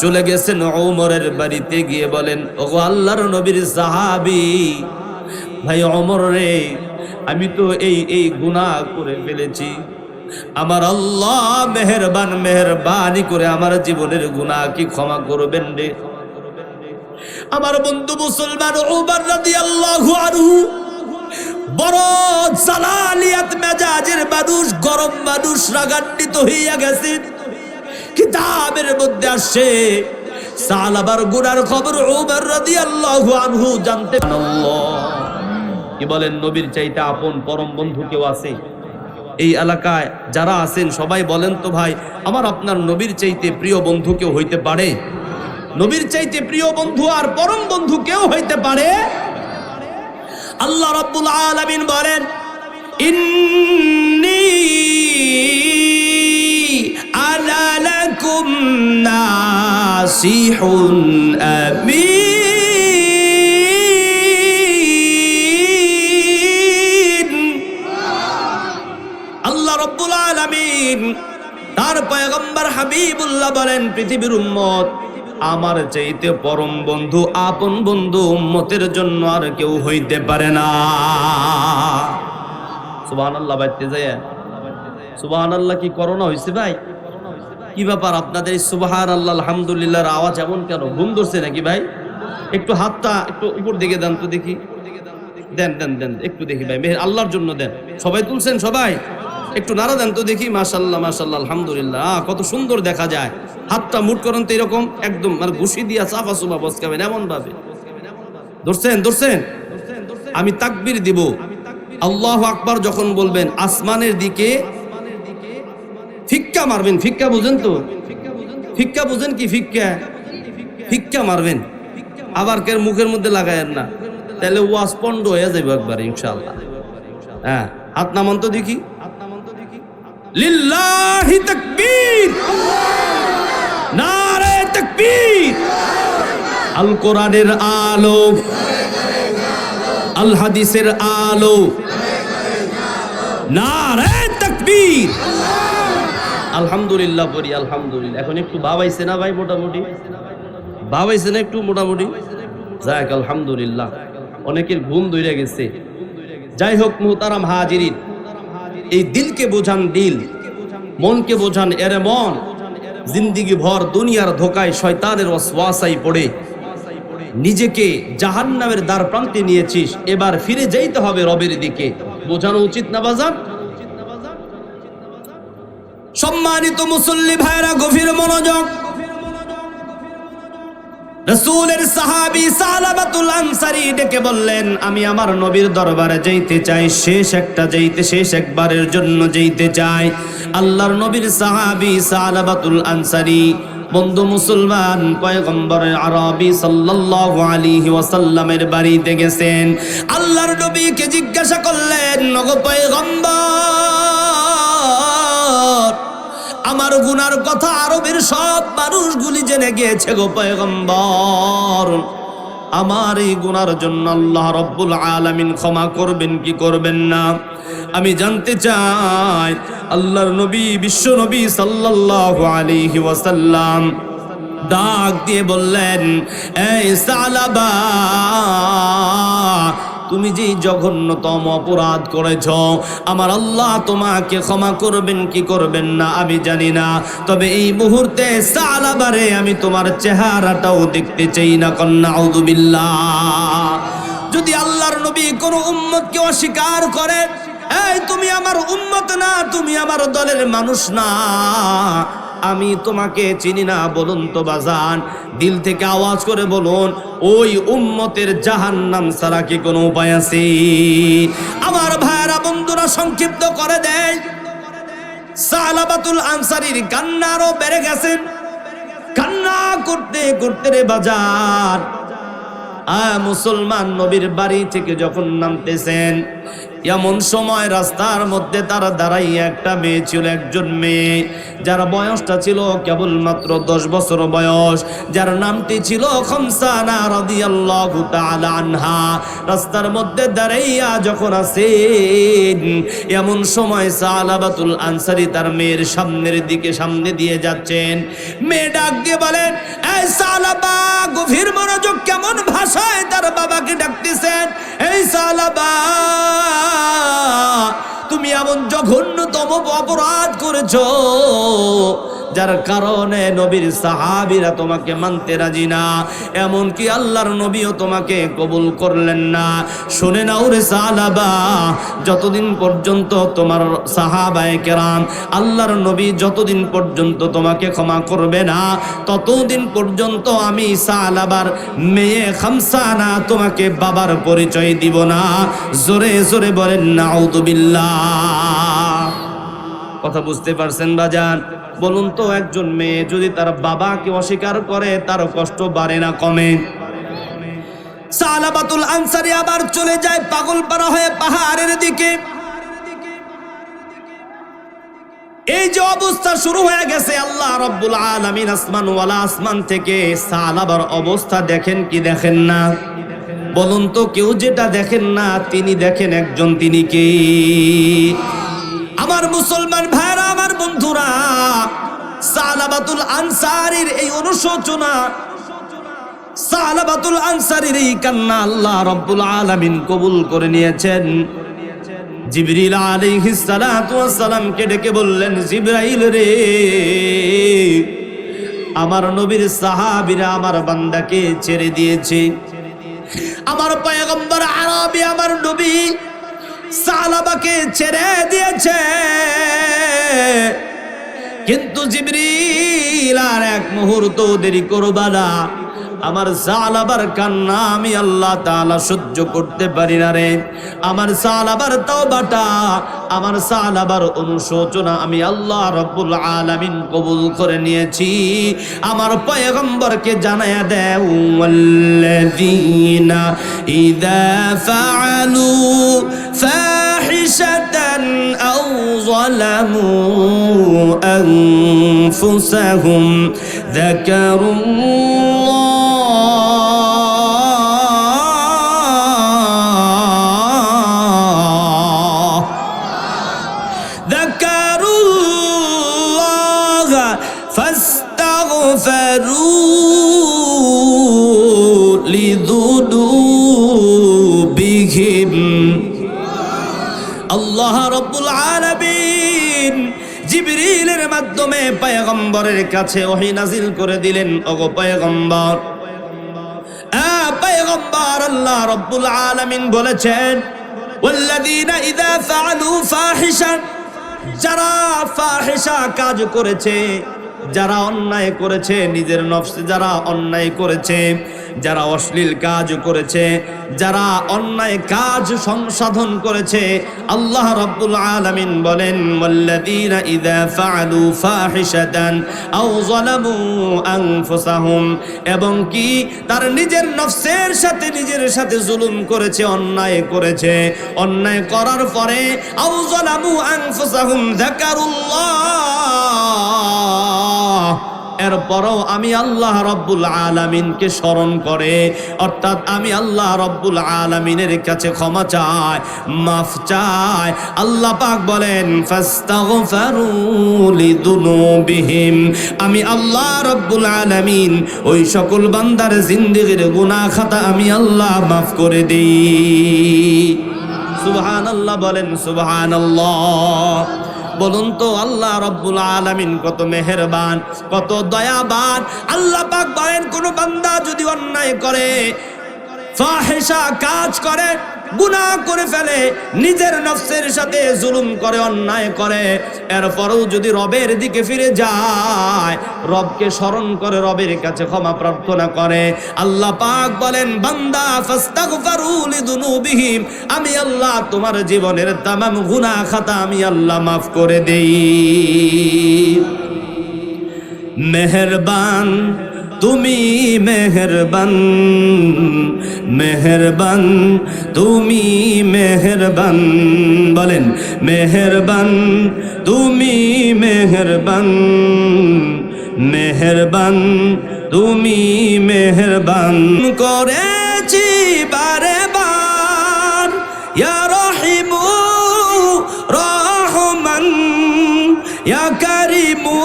চলে গেছেন ওমরের বাড়িতে গিয়ে বলেন, ওগো আল্লাহর নবীর সাহাবী, ভাই ওমর রে, আমি তো এই গুনাহ করে ফেলেছি, আমার আল্লাহ মেহেরবানি করে আমার জীবনের গুনাহ কি ক্ষমা করবেন রে। আমার বন্ধু মুসলমান ওমর রাদিয়াল্লাহু আনহু বড় জালালিয়াত মেজাজের মানুষ, গরম মানুষ, রাগান্বিত হইয়া গেছেন। কিতাবের মধ্যে আসছে সালাবার গুনার খবর ওমর রাদিয়াল্লাহু আনহু জানতে কি বলেন, নবীর চাইতে আপন পরম বন্ধু কেউ আছে? এই এলাকায় যারা আছেন সবাই বলেন তো ভাই, আমার আপনার নবীর চাইতে প্রিয় বন্ধু কেউ হইতে পারে? নবীর চাইতে প্রিয় বন্ধু আর পরম বন্ধু কেউ হইতে পারে? আল্লাহ রাব্বুল আলামিন বলেন, ইন্নী আনা লাকুম নাসিহুন আমিন। আল্লাহ রাব্বুল আলামিন তার পয়গম্বর হাবিবুল্লাহ বলেন, পৃথিবীর উম্মত আমার চাইতে পরম বন্ধু, আপন বন্ধু উম্মতের জন্য আর কেউ হইতে পারে না। সুবহানাল্লাহ। বাইতে যায় সুবহানাল্লাহ কি করোনা হইছে ভাই? কি ব্যাপার আপনাদের এই সুবহানাল্লাহ আলহামদুলিল্লাহর আওয়াজ এমন কেন? ঘুম ধরছে নাকি ভাই? একটু হাতটা একটু উপর দিকে দেন তো দেখি। দেন দেন দেন একটু দেখি ভাই, মেহের আল্লাহর জন্য দেন। সবাই তুলছেন? সবাই একটু নাড়া দেন তো দেখি। মাশাআল্লাহ মাশাআল্লাহ আলহামদুলিল্লাহ, কত সুন্দর দেখা যায়। হাতটা মুট করেন তো এরকম একদম মানে ঘুষি দিয়া চাপা চুপা বসকাবেন এমন ভাবে। ধরছেন? ধরছেন? আমি তাকবীর দিব, আল্লাহু আকবার যখন বলবেন আসমানের দিকে ফিক্কা মারবেন। ফিক্কা বুঝেন তো? ফিক্কা বুঝেন কি? ফিক্কা ফিক্কা মারবেন, আবার কের মুখের মধ্যে লাগায়েন না, তাহলে ওয়াজ পন্ড হয়ে যাবে একবার ইনশাআল্লাহ। হ্যাঁ, হাত নামান তো দেখি। লিল্লাহি তাকবীর, নারে তাকবীর। আল কোরআনের আলো, আল হাদিসের আলো, নারে তাকবীর। আলহামদুলিল্লাহ পড়ি আলহামদুলিল্লাহ। এখন একটু ভাবাইছে না ভাই? মোটামুটি ভাবাইছে না একটু? মোটামুটি যাক আলহামদুলিল্লাহ। অনেকের ঘুম ধরে গেছে। যাই হোক মুহতারাম হাজিরিন, এই দিলকে বোঝান দিল, মনকে বোঝান এরে মন। জিন্দিগি ভর দুনিয়ার ধোকায় শয়তানের ওয়াসওয়াসায় পড়ে নিজেকে জাহান্নামের দ্বার প্রান্তে নিয়েছিস, এবার ফিরে যাইতে হবে রবের দিকে। বোঝানো উচিত না বাজার? সম্মানিত মুসল্লি ভাইরা গভীর মনোযোগ। রাসূলের সাহাবী সালাবাতুল আনসারী ডেকে বললেন, আমি আমার নবীর দরবারে যাইতে চাই, শেষ একবারের জন্য যাইতে চাই। আল্লাহর নবীর সাহাবী সালাবাতুল আনসারী বন্ধু মুসলমান পয়গম্বর আরবি সাল্লাল্লাহু আলাইহি ওয়াসাল্লামের বাড়িতে গেছেন। আল্লাহর নবীকে জিজ্ঞাসা করলেন, ওগো পয়গম্বর, আমার গুনার কথা আরবের সব মানুষগুলি জেনে গিয়েছে গো পয়গম্বর, আমার এই গুনার জন্য আল্লাহ রাব্বুল আলামিন ক্ষমা করবেন কি করবেন না আমি জানতে চাই। আল্লাহর নবী বিশ্ব নবী সাল্লাল্লাহু আলাইহি ওয়াসাল্লাম ডাক দিয়ে বললেন, এই সালাবা, তুমি যে জঘন্যতম অপরাধ করেছ, আমার আল্লাহ তোমাকে ক্ষমা করবেন কি করবেন না আমি জানি না, তবে এই মুহূর্তে সালাবারে আমি তোমার চেহারাটাও দেখতে চাই না। কন্যা আউযু বিল্লাহ। যদি আল্লাহর নবী কোন উম্মতকে অস্বীকার করে, এই তুমি আমার উম্মত না, তুমি আমার দলের মানুষ না, আমি তোমাকে চিনি না, বলুন তো বাজান, দিল থেকে আওয়াজ করে বলুন, ওই উম্মতের জাহান্নাম ছাড়া কি কোনো উপায় আছে? আমার ভাইরা বন্ধুরা সংক্ষিপ্ত করে দেয়, সালাবাতুল আনসারীর কান্নারও বেড়ে গেছেন। কান্না করতে করতে রে বাজার মুসলমান নবীর বাড়ি থেকে যখন নামতেছেন, এমন সময় রাস্তার মধ্যে তারা দাঁড়াইয়া একটা মেয়ে ছিল, একজন মেয়ে যার বয়সটা ছিল কেবলমাত্র 10 বছর বয়স, যার নামটি ছিল খামসানা রাদিয়াল্লাহু তাআলা আনহা। রাস্তার মধ্যে দাঁড়াইয়া যখন আছেন, এমন সময় সালাবাতুল আনসারী তার মেয়ের সামনে দিয়ে যাচ্ছেন। মেয়ে ডাক দিয়ে বলেন, এই সালাবা, গভীর মনোযোগ, কেমন ভাষায় তার বাবাকে ডাকতেছেন, এই সালাবা তুমি এমন জঘন্যতম অপরাধ করেছো যার কারণে নবীর সাহাবীরা তোমাকে মানতে রাজি না, এমনকি আল্লাহর নবীও তোমাকে কবুল করলেন না। শুনে নাও রে সাহাবা, যতদিন পর্যন্ত তোমার সাহাবায়ে কেরাম আল্লাহর নবী যতদিন পর্যন্ত তোমাকে ক্ষমা করবে না, ততদিন পর্যন্ত আমি সাহাবার মেয়ে খামসানা তোমাকে বাবার পরিচয় দিব না। জোরে জোরে বলেন নাউযুবিল্লাহ। কথা বুঝতে পারছেন বাজান? বলুন তো, একজন মেয়ে যদি তার বাবাকে অস্বীকার করে তার কষ্ট বাড়ে না কমে? সালাবাতুল আনসারী আবার চলে যায় পাগলপাড়া হয়ে পাহাড়ের দিকে। এই যে অবস্থা শুরু হয়ে গেছে, আল্লাহ রাব্বুল আলামিন আসমান ওয়ালা আসমান থেকে সালাবার অবস্থা দেখেন কি দেখেন না? বলুন তো, কেউ যেটা দেখেন না তিনি দেখেন একজন, তিনি কে? আমার মুসলমান ভাইরা, আমার বন্ধুরা, সালাবাতুল আনসারীর এই অনুশোচনা, সালাবাতুল আনসারীর এই কান্না আল্লাহ রাব্বুল আলামিন কবুল করে নিয়েছেন। জিবরিল আলাইহিস সালাতু ওয়াস সালামকে ডেকে বললেন, জিবরাইল রে, আমার নবীর সাহাবীরা আমার বান্দাকে ছেড়ে দিয়েছে। আমার পয়গম্বর আরবি আমার নবী সালাবাকে ছেড়ে দিয়েছে, কিন্তু জিবরিল আর এক মুহূর্ত দেরি করবা না, আমার সালাবার কান্না আমি আল্লাহ তাআলা সহ্য করতে পারি না রে। আমার সালাবার তওবাটা, আমার সালাবার অনুশোচনা আমি আল্লাহ রাব্বুল আলামিন কবুল করে নিয়েছি। আমার পয়গম্বরকে জানায়া দেও, ওয়াল্লাযীনা ইযা ফাআলু ফাহিশাতান আও যালামু আনফুসাহুম যাকারুল্লাহ আল্লাহ রাব্বুল আলামিন জিবরিলের মাধ্যমে পয়গম্বরের কাছে ওহী নাজিল করে দিলেন। ওগো পয়গম্বর, পয়গম্বর, আল্লাহ রাব্বুল আলামিন বলেছেন, ওয়াল্লাযীনা ইযা ফাআলু ফাহিশা, যারা ফাহিশা কাজ করেছে, যারা অন্যায় করেছে, নিজের নফসে যারা অন্যায় করেছে, যারা অশ্লীল কাজ করেছে, যারা অন্যায় কাজ সংশোধন করেছে, আল্লাহ রাব্বুল আলামিন বলেন, ওয়াল্লাযীনা ইযা ফাআলু ফাহিশাতান আও যালামু আনফুসাহুম, এবং কি তার নিজের নফসের সাথে নিজের সাথে জুলুম করেছে, অন্যায় করেছে, অন্যায় করার পরে আও যালামু আনফুসাহুম যাকারুল্লাহ, এরপরও আমি আল্লাহ রাব্বুল আলামিনকে স্মরণ করে, অর্থাৎ আমি আল্লাহ রাব্বুল আলামিনের কাছে ক্ষমা চাই, মাফ চাই, আল্লাহ পাক বলেন, ফাস্তাগফিরু লিযুনুবিহিম, আমি আল্লাহ রাব্বুল আলামিন ওই সকল বান্দার জিন্দেগির গুনাহ খাতা আমি আল্লাহ মাফ করে দেই। সুবহানাল্লাহ বলেন, সুবহানাল্লাহ। বলুন তো, আল্লাহ রাব্বুল আলামিন কত মেহেরবান, কত দয়াবান। আল্লাহ পাক বলেন, কোন বান্দা যদি অন্যায় করে, ফাহিশা কাজ করে, গুনাহ করে ফেলে, নিজের নফসের সাথে জুলুম করে, অন্যায় করে, এরপরও যদি রবের দিকে ফিরে যায়, রবকে স্মরণ করে, রবের কাছে ক্ষমা প্রার্থনা করে, আল্লাহ পাক বলেন, বান্দা ফাস্তাগফিরু লিযুনুবিহিম, আমি আল্লাহ তোমার জীবনের তামাম গুনাহ খাতা আমি আল্লাহ মাফ করে দেই। মেহেরবান তুমি, মেহেরবান, মেহেরবান তুমি, মেহেরবান, বলেন, মেহেরবান তুমি, মেহেরবান, মেহেরবান তুমি, মেহেরবান করেছি বারে বার, ইয়া রহিমু রহমান, ইয়া কারিমু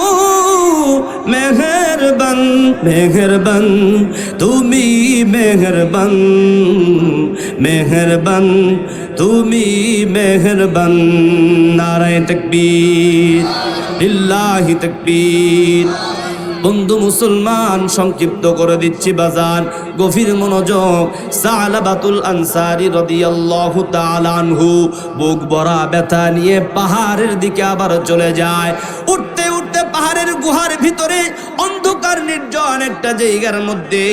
মেহেরবান, মেহেরবান তুমি, মেহেরবান, মেহেরবান তুমি মেহেরবান। নারায়ে তাকবীর, লিল্লাহি তাকবীর। বন্ধু মুসলমান, সংক্ষিপ্ত করে দিচ্ছি বাজান, গভীর মনোযোগ। সালাবাতুল আনসারী রাদিয়াল্লাহু তাআলা আনহু বুক ভরা ব্যথা নিয়ে পাহাড়ের দিকে আবার চলে যায়। উঠতে উঠতে পাহাড়ের গুহার ভিতরে অন্ধকার নির্জন একটা জায়গার মধ্যে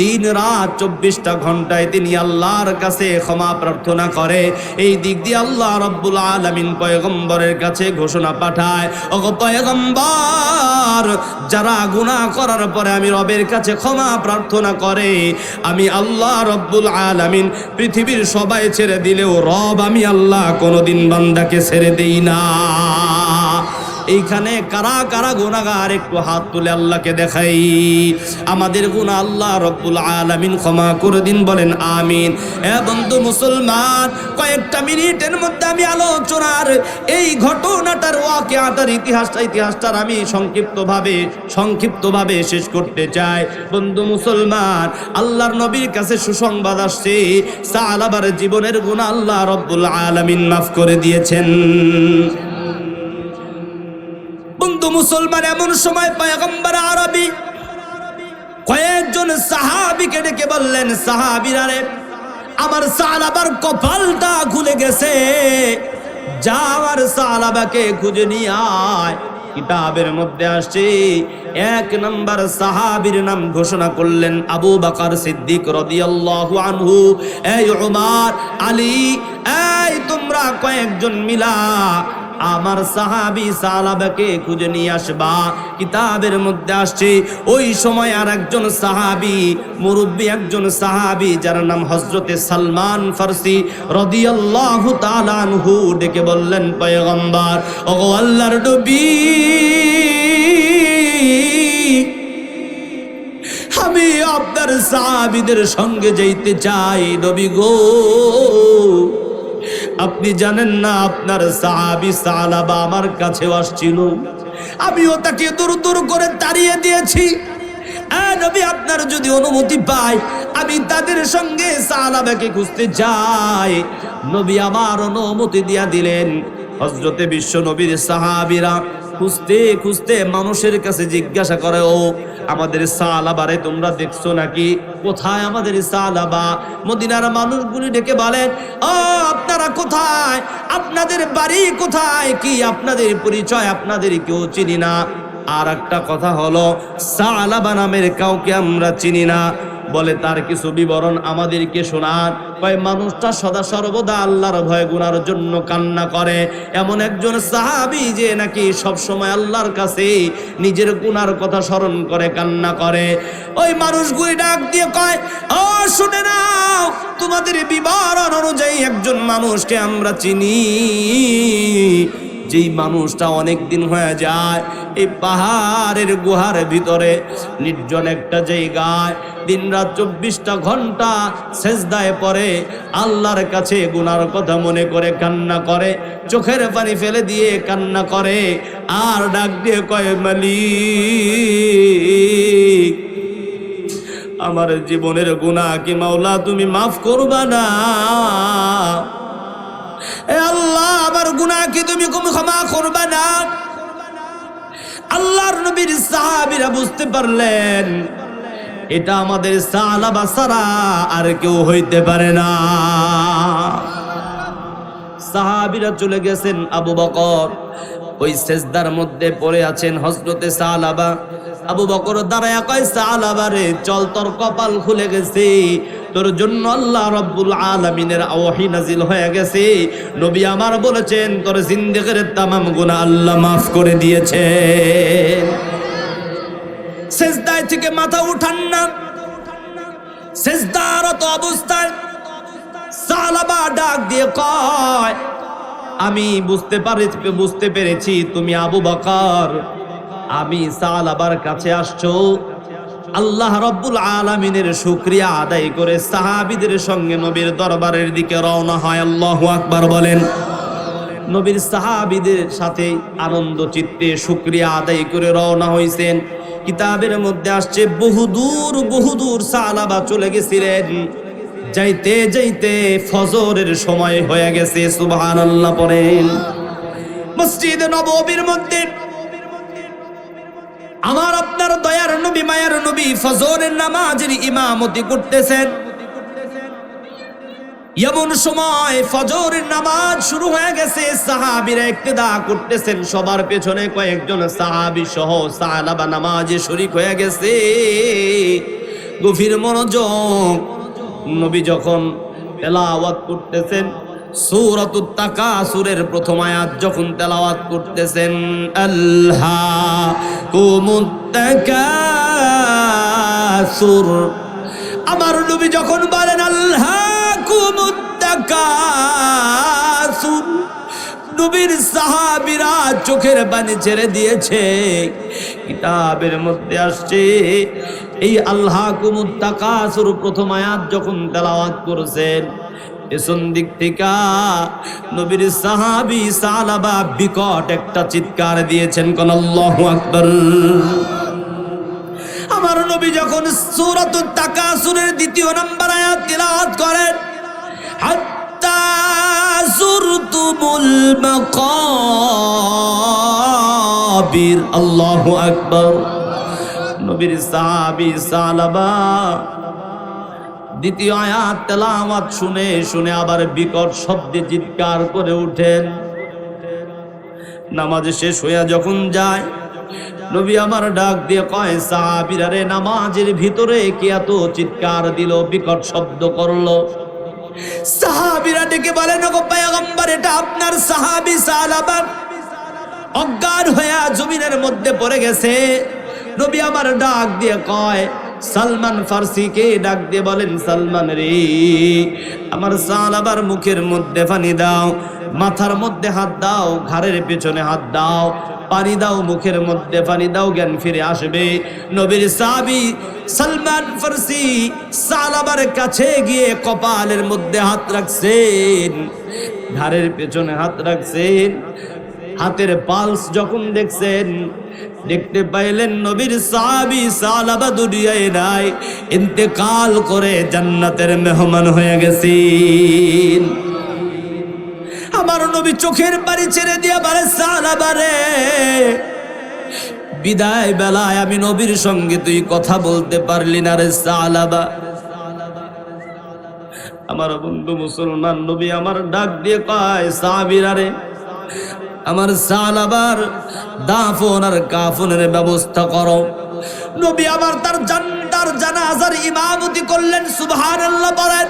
দিন রাত 24টা ঘন্টায় তিনি আল্লাহর কাছে ক্ষমা প্রার্থনা করে। এই দিক দিয়ে আল্লাহ রাব্বুল আলামিন পয়গম্বরের কাছে ঘোষণা পাঠায়, ওগো পয়গম্বর, যারা গুনাহ করার পরে আমি রবের কাছে ক্ষমা প্রার্থনা করে, আমি আল্লাহ রাব্বুল আলামিন পৃথিবীর সবাই ছেড়ে দিলেও রব আমি আল্লাহ কোনোদিন বান্দাকে ছেড়ে দেই না। এইখানে কারা কারা গুনাহগার একটু হাত তুলে আল্লাহকে দেখাই। আমাদের গুনাহ আল্লাহ রাব্বুল আলামিন ক্ষমা করে দিন, বলেন আমিন। বন্ধু মুসলমান, কয়েকটা মিনিটের মধ্যে আমি আলোচনার এই ঘটনাটার ওয়াকিয়াটার ইতিহাসটার আমি সংক্ষিপ্তভাবে শেষ করতে চাই। বন্ধু মুসলমান, আল্লাহর নবীর কাছে সুসংবাদ আসছে, সাহাবার জীবনের গুনাহ আল্লাহ রাব্বুল আলামিন মাফ করে দিয়েছেন। বন্ধু মুসলমান, এমন সময় পয়গম্বর আরবি কয়েকজন সাহাবীকে ডেকে বললেন, সাহাবীরা রে, আমার সালাবার কপালটা খুলে গেছে, যা আমার সালাবাকে খুঁজে নিয়ে আয়। কিতাবের মধ্যে আসছে 1 নম্বর সাহাবীর নাম ঘোষণা করলেন আবু বকর সিদ্দিক রাদিয়াল্লাহু আনহু। এই উমর, আলী, এই তোমরা কয়েকজন মিলা আমার সাহাবী সালাবাকে খুঁজে নিয়ে আসবা। কিতাবের মধ্যে আসছে ওই সময় আর একজন সাহাবী, মুরব্বী একজন সাহাবী, যার নাম হযরতে সালমান ফারসি রাদিয়াল্লাহু তাআলা আনহু, ডেকে বললেন, পয়গম্বর, ওগো আল্লাহর নবী, আমি আপনার সাহাবীদের সঙ্গে যাইতে চাই নবী গো। আপনি জানেন না আপনার সাহাবী সালাবা আমার কাছে আসছিল, আমিও তাকে দূর দূর করে তাড়িয়ে দিয়েছি। নবী, আপনার যদি অনুমতি পাই আমি তাদের সঙ্গে সালাবাকে খুঁজতে যাই। নবী আমার অনুমতি দিয়া দিলেন। হযরতে বিশ্ব নবীর সাহাবীরা খুঁজতে খুঁজতে মানুষের কাছে জিজ্ঞাসা করে, ও আমাদের সালাবারে তোমরা দেখছো নাকি? কোথায় আমাদের সালাবা? মদিনার মানুষগুলি ডেকে বলেন, ও আপনারা কোথায়? আপনাদের বাড়ি কোথায়? কি আপনাদের পরিচয়? আপনাদের কেউ চিনি না। আর একটা কথা হলো, সালাবা নামের কাউকে আমরা চিনি না। বলে, তার কিছু বিবরণ আমাদেরকে শোনান। কয়, মানুষটা সদা সর্বদা আল্লাহর ভয়ে গুনার জন্য কান্না করে, এমন একজন সাহাবী যে নাকি সব সময় আল্লাহর কাছে নিজের গুনার কথা স্মরণ করে কান্না করে। ওই মানুষগুলি ডাক দিয়ে কয়, ও শুনে নাও, তোমাদের বিবরণ অনুযায়ী একজন মানুষকে আমরা চিনি, যেই মানুষটা অনেক দিন হয়ে যায় এই পাহাড়ের গুহার ভিতরে নির্জন একটা জায়গায় দিনরাত 24টা ঘন্টা সেজদায় পড়ে, আল্লাহর কাছে গুনার কথা মনে করে কান্না করে, চোখের পানি ফেলে দিয়ে কান্না করে, আর ডাক দিয়ে কয়, মালিক, আমার জীবনের গুনাহ কি মাওলা তুমি মাফ করবা না? আল্লাহ, আমার গুনাহ কি তুমি ক্ষমা করবা না? আল্লাহর নবীর সাহাবীরা বুঝতে পারলেন এটা আমাদের সালাবা ছাড়া আর কেউ হইতে পারে না। সাহাবীরা চলে গেছেন। আবু বকর ওই সেজদার মধ্যে পড়ে আছেন। হযরতে সালাবা, আবু বকর দাঁড়ায়া কয়, সালাবা রে, চল, তোর কপাল খুলে গেছে, তোর জন্য আল্লাহ রাব্বুল আলামিনের ওহী নাজিল হয়ে গেছে। নবী আমার বলেছেন, তোর জিন্দেগির तमाम গুনাহ আল্লাহ মাফ করে দিয়েছেন। সেজদায় থেকে মাথা উঠান না। সেজদারত অবস্থায় সালাবা ডাক দিয়ে কয়, আমি বুঝতে পেরেছি তুমি আবু বকর, আমি সালাবার কাছে আসছো আল্লাহ রাব্বুল আলামিনের শুকরিয়া আদায় করে সাহাবীদের সঙ্গে নবীর দরবারের দিকে রওনা হয়। আল্লাহু আকবার বলেন। নবীর সাহাবীদের সাথে আনন্দ চিত্তে শুকরিয়া আদায় করে রওনা হইছেন। কিতাবের মধ্যে আসছে বহুদূর সালাবা চলে গেছিলেন। যাইতে যাইতে ফজরের সময় হয়ে গেছে। সুবহানাল্লাহ পড়েন। মসজিদে নববীর মধ্যে আমার আপনার দয়ার নবী মায়ার নবী ফজরের নামাজের ইমামতি করতেছেন। এমন সময় ফজরের নামাজ শুরু হয়ে গেছে, সাহাবীরা ইক্তেদা করতেছেন, সবার পেছনে কয়েকজন সাহাবী সহ সাহাবা নামাজে শরীক হয়ে গেছে। গভীর মনোযোগ। নবী যখন তেলাওয়াত করতেছেন সূরাতুত তাকাসুরের প্রথম আয়াত যখন তেলাওয়াত করতেছেন, আল্লাকুমুত তাকাসুর, আমার নবী যখন বলেন আল্লাকুমুত তাকাসুর, নবীর সাহাবীরা চোখের পানি ছেড়ে দিয়েছে। কিতাবের মধ্যে আসছে এই আল্লাকুমুত তাকাসুর প্রথম আয়াত যখন তেলাওয়াত করেছেন, পেছন দিক থেকে নবীর সাহাবী সালাবা বিকট একটা চিৎকার দিয়েছেন, কোন আল্লাহু আকবার। আমার নবী যখন সূরাতুত তাকাসুরের দ্বিতীয় নম্বর আয়াত তিলাওয়াত করেন, হাত্তা যুরতুমুল মাকাবির, আল্লাহু আকবার। নবীর সাহাবী সালাবা দ্বিতীয় আয়াত তেলাওয়াত শুনে শুনে আবার বিকট শব্দে চিৎকার করে উঠেন। নামাজ শেষ হইয়া যখন যায়, নবী আমার ডাক দিয়ে কয়, সাহাবীরা রে, নামাজের ভিতরে কে এত চিৎকার দিল, বিকট শব্দ করলো? সাহাবীরা ডেকে বলেন, ওগো পয়গম্বর, এটা আপনার সাহাবী সালাবা অজ্ঞান হইয়া জমিনের মধ্যে পড়ে গেছে। নবী আমার ডাক দিয়ে কয়, সালমান ফার্সিকে ডাক দিয়ে বলেন, সালমান রে, আমার সালাবার মুখের মধ্যে পানি দাও, মাথার মধ্যে হাত দাও, ঘাড়ের পেছনে হাত দাও, পানি দাও, মুখের মধ্যে পানি দাও, জ্ঞান ফিরে আসবে। নবীর সাহাবী সালমান ফার্সি সালাবার কাছে গিয়ে কপালের মধ্যে হাত রাখছেন, ঘাড়ের পেছনে হাত রাখছেন। হাতের পালস যখন দেখছেন, দেখতে পাইলেন নবীর সাহাবী সালাবা দুনিয়ায় নাই, ইন্তেকাল করে জান্নাতের মেহমান হয়ে গেছেন। আমার নবী চোখের পানি ছেড়ে দিয়ে বলে, সালাবা রে, বিদায় বেলায় আমি নবীর সঙ্গে তুই কথা বলতে পারলি না রে সালাবা। আমার বন্ধু মুসলমান, নবী আমার ডাক দিয়ে কয়, সাহাবীরা রে, আমার সালাবার দাফন আর কাফনের ব্যবস্থা করো। নবী আবার তার জানাজার ইমামতি করলেন, সুবহানাল্লাহ বলেন।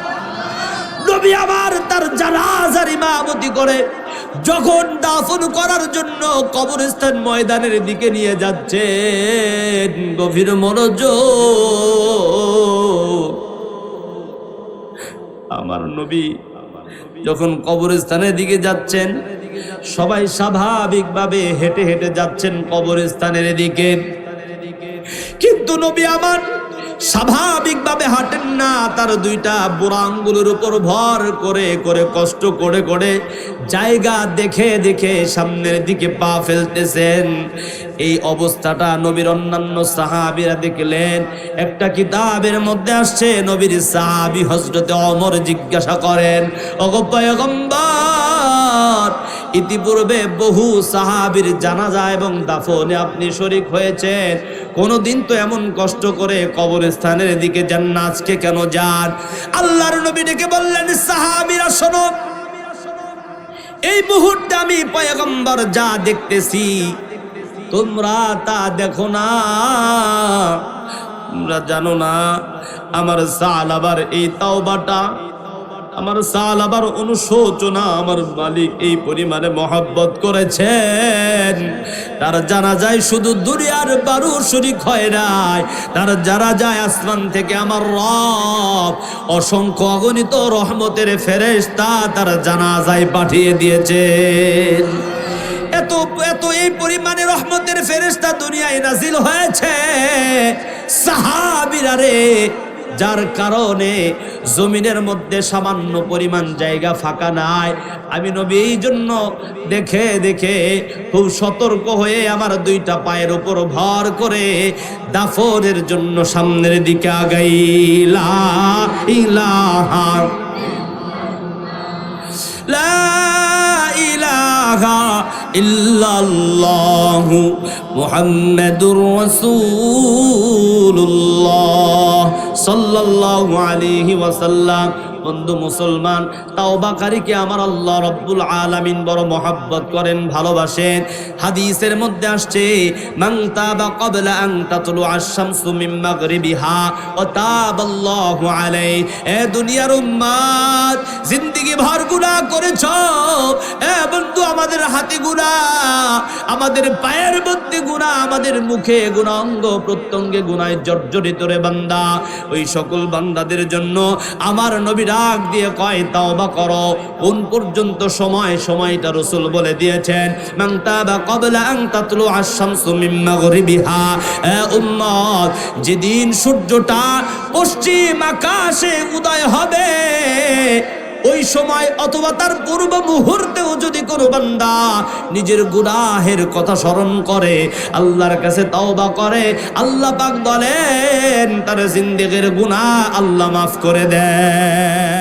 নবী আবার তার জানাজার ইমামতি করে যখন দাফন করার জন্য কবরস্থান ময়দানের দিকে নিয়ে যাচ্ছেন, গভীর মনোযোগ। আমার নবী যখন কবরস্থানের দিকে যাচ্ছেন, সবাই স্বাভাবিকভাবে হেঁটে হেঁটে যাচ্ছেন কবরস্থানের দিকে, কিন্তু নবী আমার স্বাভাবিকভাবে হাঁটেন না, তার দুইটা বুড়া আঙ্গুলের উপর ভর করে করে কষ্ট করে করে জায়গা দেখে দেখে সামনের দিকে পা ফেলতেছেন। এই অবস্থাটা নবীর অন্যান্য সাহাবীরা দেখলেন। একটা কিতাবের মধ্যে আসছে, নবীর সাহাবী হযরতে ওমর জিজ্ঞাসা করেন, ওগো পয়গম্বর, ইতিপূর্বে বহু সাহাবীর জানাজা এবং দাফনে আপনি শরীক হয়েছেন, কোনদিন তো এমন কষ্ট করে কবরস্থানের দিকে যান না, আজকে কেন যান? আল্লাহর নবী ডেকে বললেন, সাহাবীরা শোনো, এই মুহূর্তে আমি পয়গম্বর যা দেখতেছি তোমরা তা দেখো না। তোমরা জানো না আমার সালাবার এই তাওবাটা, আমার সালাবার অনুশোচনা আমার মালিক এই পরিমাণে মহব্বত করেছেন। তার জানা যায় শুধু দুনিয়ার বারু শরীক হয় নাই, তার জানা যায় আসমান থেকে আমার রব অসংখ্য অগণিত রহমতের ফেরেশতা তার জানাজায় পাঠিয়ে দিয়েছেন। এত এত এই পরিমাণে রহমতের ফেরেশতা দুনিয়ায় নাজিল হয়েছে। সাহাবীরা রে, যার কারণে জমিনের মধ্যে সামান্য পরিমাণ জায়গা ফাঁকা নাই। আমি নবী এই জন্য দেখে দেখে খুব সতর্ক হয়ে আমার দুইটা পায়ের উপর ভর করে দাফনের জন্য সামনের দিকে আগাই। লা ইলাহা লা ইলাহা ইল্লাল্লাহু মুহাম্মাদুর রাসূলুল্লাহ সাল্লাল্লাহু আলাইহি ওয়াসাল্লাম। বন্ধু মুসলমান, তাওবাকারীকে আমার আল্লাহ রাব্বুল আলামিন বড় মহব্বত করেন, ভালোবাসেন। হাদিসের মধ্যে আসছে, মান তাবা ক্বাবলা আন তাতলু আশ-শামসু মিন মাগরিবিহা ওয়া তাবাল্লাহু আলাইহি। এ দুনিয়ার উম্মত, জিন্দেগি ভর গুনাহ করেছো। এ বন্ধু, আমাদের হাতে গুনাহ, আমাদের পায়ের মধ্যে গুনাহ, আমাদের মুখে গুনাহ, অঙ্গ প্রত্যঙ্গে গুনাহে জর্জরিত রে বান্দা। ওই সকল বান্দাদের জন্য আমার নবী ডাক দিয়ে কয়, তাওবা করো। কোন পর্যন্ত সময়? সময়টা রাসূল বলে দিয়েছেন, মান তাবা ক্বাবলা আন তাতলু আশ-শামসু মিন মাগরিবিহা। এ উম্মত, যেদিন সূর্যটা পশ্চিম আকাশে উদয় হবে ওই সময় অথবা তার পূর্ব মুহূর্তেও যদি কোনো বান্দা নিজের গুনাহের কথা স্মরণ করে, আল্লাহর কাছে তওবা করে, আল্লাহ পাক বলেন তার জিন্দেগির গুনাহ আল্লাহ মাফ করে দেয়।